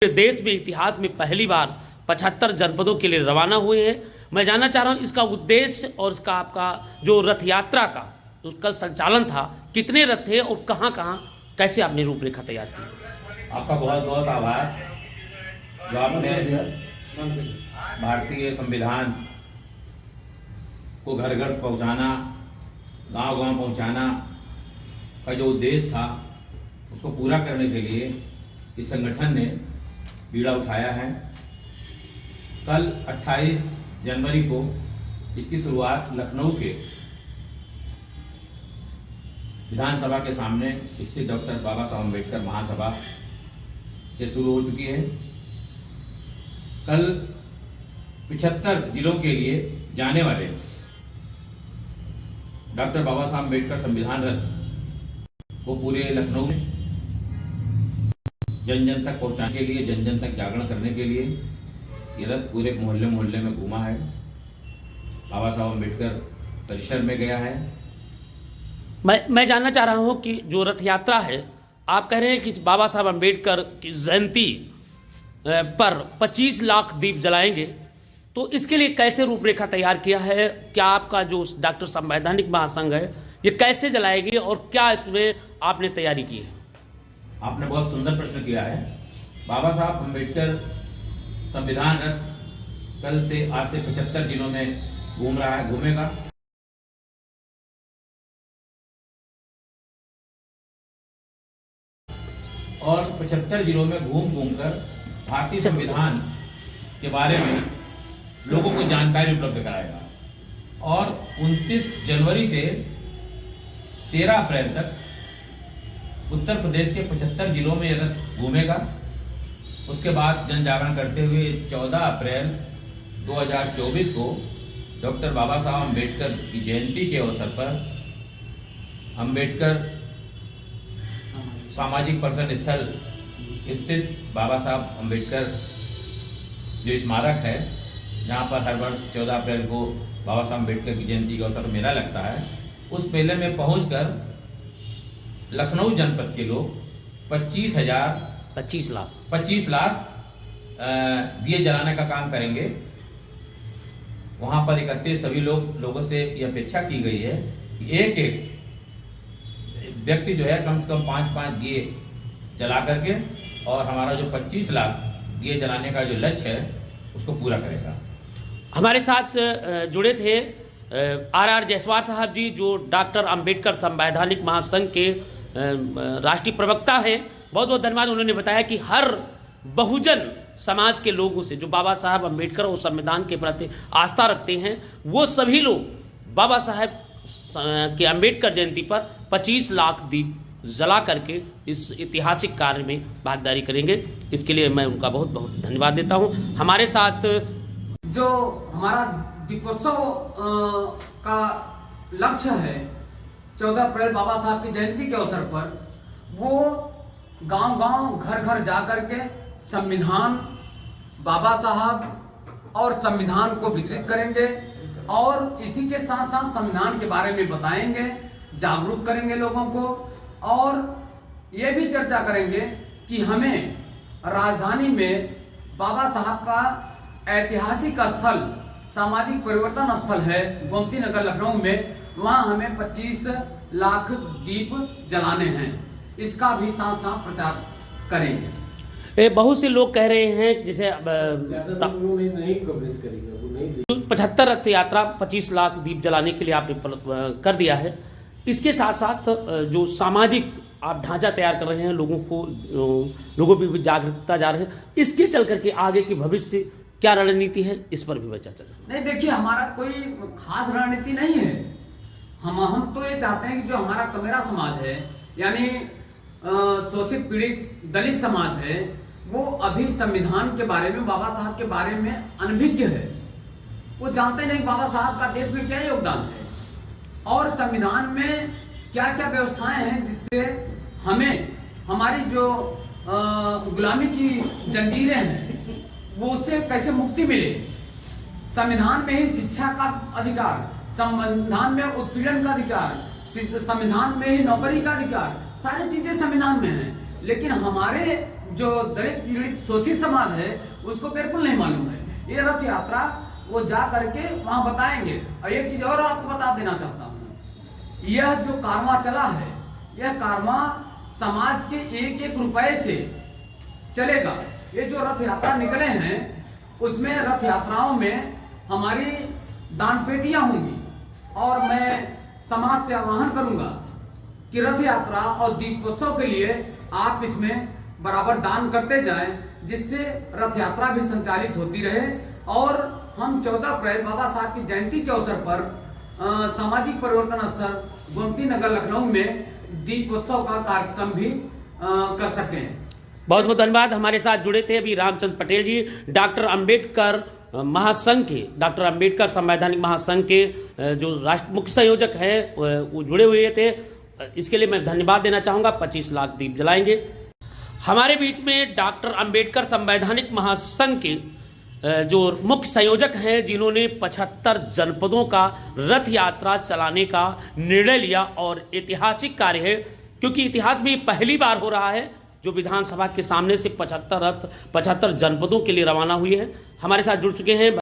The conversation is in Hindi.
देश में इतिहास में पहली बार 75 जनपदों के लिए रवाना हुए हैं। मैं जानना चाह रहा हूं इसका उद्देश्य और इसका आपका जो रथ यात्रा का जो कल संचालन था, कितने रथ थे और कहां कहां कैसे आपने रूपरेखा तैयार की। आपका बहुत बहुत आभार जो आपने भारतीय संविधान को घर घर पहुंचाना, गांव गांव पहुंचाना का जो उद्देश्य था उसको पूरा करने के लिए इस संगठन ने बीड़ा उठाया है। कल 28 जनवरी को इसकी शुरुआत लखनऊ के विधानसभा के सामने स्थित डॉक्टर बाबा साहब अम्बेडकर महासभा से शुरू हो चुकी है। कल 75 जिलों के लिए जाने वाले डॉक्टर बाबा साहब अम्बेडकर संविधान रथ को पूरे लखनऊ में जन जन तक पहुंचाने के लिए, जन जन तक जागरण करने के लिए ये रथ पूरे मोहल्ले मोहल्ले में घूमा है, बाबा साहब अम्बेडकर परिसर में गया है। मैं जानना चाह रहा हूं कि जो रथ यात्रा है, आप कह रहे हैं कि बाबा साहब अम्बेडकर की जयंती पर 25 लाख दीप जलाएंगे, तो इसके लिए कैसे रूपरेखा तैयार किया है? क्या आपका जो डॉक्टर संवैधानिक महासंघ है ये कैसे जलाएगी और क्या इसमें आपने तैयारी की है? आपने बहुत सुंदर प्रश्न किया है। बाबा साहब अम्बेडकर संविधान रथ कल से आज से 75 जिलों में घूमेगा। और 75 जिलों में घूम कर भारतीय संविधान के बारे में लोगों को जानकारी उपलब्ध कराएगा। और 29 जनवरी से 13 अप्रैल तक उत्तर प्रदेश के 75 जिलों में यह रथ घूमेगा। उसके बाद जन जागरण करते हुए 14 अप्रैल 2024 को डॉक्टर बाबा साहब अम्बेडकर की जयंती के अवसर पर अम्बेडकर सामाजिक पर्यटन स्थल स्थित बाबा साहब अम्बेडकर जो स्मारक है, जहाँ पर हर वर्ष 14 अप्रैल को बाबा साहब अम्बेडकर की जयंती के अवसर पर मेला लगता है, उस मेले में पहुंचकर लखनऊ जनपद के लोग 25 लाख दिए जलाने का काम करेंगे। वहां पर एकत्रित सभी लोगों से यह अपेक्षा की गई है कि एक एक व्यक्ति जो है कम से कम 5-5 दिए जला करके और हमारा जो 25 लाख दिए जलाने का जो लक्ष्य है उसको पूरा करेगा। हमारे साथ जुड़े थे आर जायसवाल साहब जी, जो डॉक्टर अंबेडकर संवैधानिक महासंघ के राष्ट्रीय प्रवक्ता हैं। बहुत बहुत धन्यवाद। उन्होंने बताया कि हर बहुजन समाज के लोगों से जो बाबा साहब अम्बेडकर और संविधान के प्रति आस्था रखते हैं, वो सभी लोग बाबा साहब के अम्बेडकर जयंती पर 25 लाख दीप जला करके इस ऐतिहासिक कार्य में भागीदारी करेंगे। इसके लिए मैं उनका बहुत बहुत धन्यवाद देता हूँ। हमारे साथ जो हमारा दीपोत्सव का लक्ष्य है 14 अप्रैल बाबा साहब की जयंती के अवसर पर, वो गांव-गांव घर-घर जा कर के संविधान, बाबा साहब और संविधान को वितरित करेंगे और इसी के साथ साथ संविधान के बारे में बताएंगे, जागरूक करेंगे लोगों को। और ये भी चर्चा करेंगे कि हमें राजधानी में बाबा साहब का ऐतिहासिक स्थल, सामाजिक परिवर्तन स्थल है गोमती नगर लखनऊ में, वहां हमें 25 लाख दीप जलाने हैं। इसका भी साथ साथ प्रचार करेंगे। बहुत से लोग कह रहे हैं जैसे 75 रथ यात्रा 25 लाख दीप जलाने के लिए आपने कर दिया है। इसके साथ साथ जो सामाजिक आप ढांचा तैयार कर रहे हैं, लोगों पे भी जागरूकता जा रहे हैं, इसके चल करके आगे की भविष्य क्या रणनीति है, इस पर भी मैं चर्चा नहीं। देखिए, हमारा कोई खास रणनीति नहीं है। हम तो ये चाहते हैं कि जो हमारा कमेरा समाज है, यानी शोषित पीड़ित दलित समाज है, वो अभी संविधान के बारे में, बाबा साहब के बारे में अनभिज्ञ है। वो जानते नहीं बाबा साहब का देश में क्या योगदान है और संविधान में क्या क्या व्यवस्थाएं हैं जिससे हमें हमारी जो गुलामी की जंजीरें हैं वो उससे कैसे मुक्ति मिले। संविधान में ही शिक्षा का अधिकार, संविधान में उत्पीड़न का अधिकार, संविधान में ही नौकरी का अधिकार, सारी चीजें संविधान में हैं। लेकिन हमारे जो दलित पीड़ित शोषित समाज है उसको बिल्कुल नहीं मालूम है। ये रथ यात्रा वो जा करके वहां बताएंगे। और एक चीज और आपको बता देना चाहता हूँ, यह जो कारवां चला है, यह कारवां समाज के एक एक रुपए से चलेगा। ये जो रथ यात्रा निकले हैं उसमें रथ यात्राओं में हमारी दान पेटियां होंगी। और मैं समाज से आह्वान करूंगा कि रथ यात्रा और दीपोत्सव के लिए आप इसमें बराबर दान करते जाएं, जिससे रथ यात्रा भी संचालित होती रहे। और हम 14 अप्रैल बाबा साहब की जयंती के अवसर पर सामाजिक परिवर्तन स्थल गोमती नगर लखनऊ में दीपोत्सव का कार्यक्रम भी कर सकें। बहुत बहुत धन्यवाद। हमारे साथ जुड़े थे अभी रामचंद्र पटेल जी, डॉक्टर अंबेडकर महासंघ के, डॉक्टर अंबेडकर संवैधानिक महासंघ के जो राष्ट्र मुख्य संयोजक हैं वो जुड़े हुए थे। इसके लिए मैं धन्यवाद देना चाहूँगा। 25 लाख दीप जलाएंगे। हमारे बीच में डॉक्टर अंबेडकर संवैधानिक महासंघ के जो मुख्य संयोजक हैं, जिन्होंने 75 जनपदों का रथ यात्रा चलाने का निर्णय लिया। और ऐतिहासिक कार्य है, क्योंकि इतिहास में पहली बार हो रहा है जो विधानसभा के सामने से 75 रथ 75 जनपदों के लिए रवाना हुई है। हमारे साथ जुड़ चुके हैं